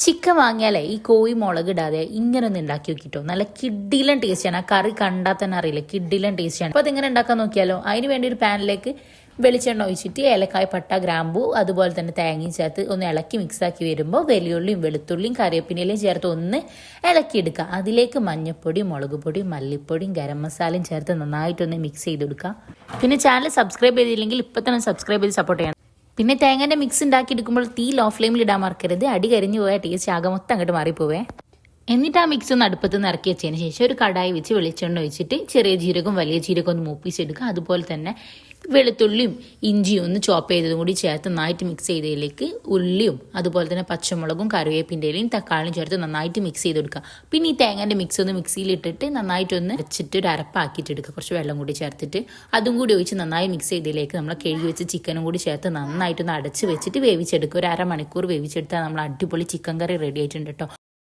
Chicken വാങ്ങിയാലേ ഈ കോഴി മുളക് ഇടാതെ ഇങ്ങനെ ഒന്ന് ഉണ്ടാക്കി നോക്കിട്ടോ. നല്ല കിഡിലൻ ടേസ്റ്റാണ്. ആ കറി കണ്ടാൽ തന്നെ അറിയില്ല, കിഡിലൻ ടേസ്റ്റാണ്. അപ്പോൾ അതിങ്ങനെ ഉണ്ടാക്കാൻ നോക്കിയാലോ. അതിന് വേണ്ടി ഒരു പാനിലേക്ക് വെളിച്ചെണ്ണ ഒഴിച്ചിട്ട് ഏലക്കായ, പട്ട, ഗ്രാമ്പൂ അതുപോലെ തന്നെ തേങ്ങയും ചേർത്ത് ഒന്ന് ഇളക്കി മിക്സാക്കി വരുമ്പോൾ വലിയുള്ളിയും വെളുത്തുള്ളിയും കറിവേപ്പിലയും ചേർത്ത് ഒന്ന് ഇളക്കിയെടുക്കുക. അതിലേക്ക് മഞ്ഞൾപ്പൊടി, മുളക് പൊടി, മല്ലിപ്പൊടിയും ഗരം മസാലയും ചേർത്ത് നന്നായിട്ടൊന്ന് മിക്സ് ചെയ്തെടുക്കുക. പിന്നെ ചാനൽ സബ്സ്ക്രൈബ് ചെയ്തില്ലെങ്കിൽ ഇപ്പം തന്നെ സബ്സ്ക്രൈബ് ചെയ്ത് സപ്പോർട്ട് ചെയ്യണം. പിന്നെ തേങ്ങൻ്റെ മിക്സ് ഉണ്ടാക്കി എടുക്കുമ്പോൾ തീ ലോ ഫ്ലെയിമിൽ ഇടാൻ മറക്കരുത്. അടി കരിഞ്ഞു പോയാൽ ടേസ്റ്റ് ആകെ മൊത്തം അങ്ങോട്ട് മാറിപ്പോവേ. എന്നിട്ട് ആ മിക്സ് ഒന്ന് അടുപ്പത്ത് നിന്ന് ഇറക്കി വെച്ചതിന് ശേഷം ഒരു കടായി വെച്ച് വെളിച്ചെണ്ണ ഒഴിച്ചിട്ട് ചെറിയ ജീരകം വലിയ ജീരകം ഒന്ന് മൂപ്പിച്ചെടുക്കുക. അതുപോലെ തന്നെ വെളുത്തുള്ളിയും ഇഞ്ചിയും ഒന്ന് ചോപ്പ് ചെയ്തതും കൂടി ചേർത്ത് നന്നായിട്ട് മിക്സ് ചെയ്തതിലേക്ക് ഉള്ളിയും അതുപോലെ തന്നെ പച്ചമുളകും കറിവേപ്പിൻ്റെ ഇലയും തക്കാളിയും ചേർത്ത് നന്നായിട്ട് മിക്സ് ചെയ്ത് കൊടുക്കുക. പിന്നെ ഈ തേങ്ങൻ്റെ മിക്സ് ഒന്ന് മിക്സിയിലിട്ടിട്ട് നന്നായിട്ടൊന്ന് അരച്ചിട്ട് ഒരു അരപ്പാക്കിയിട്ടെടുക്കുക. കുറച്ച് വെള്ളം കൂടി ചേർത്തിട്ട് അതും കൂടി ഒഴിച്ച് നന്നായി മിക്സ് ചെയ്തതിലേക്ക് നമ്മൾ കഴുകി വെച്ച് ചിക്കനും കൂടി ചേർത്ത് നന്നായിട്ടൊന്ന് അടച്ച് വെച്ചിട്ട് വേവിച്ചെടുക്കുക. ഒരു അരമണിക്കൂർ വേവിച്ചെടുത്താൽ നമ്മൾ അടിപൊളി ചിക്കൻ കറി റെഡി ആയിട്ടുണ്ട് കേട്ടോ.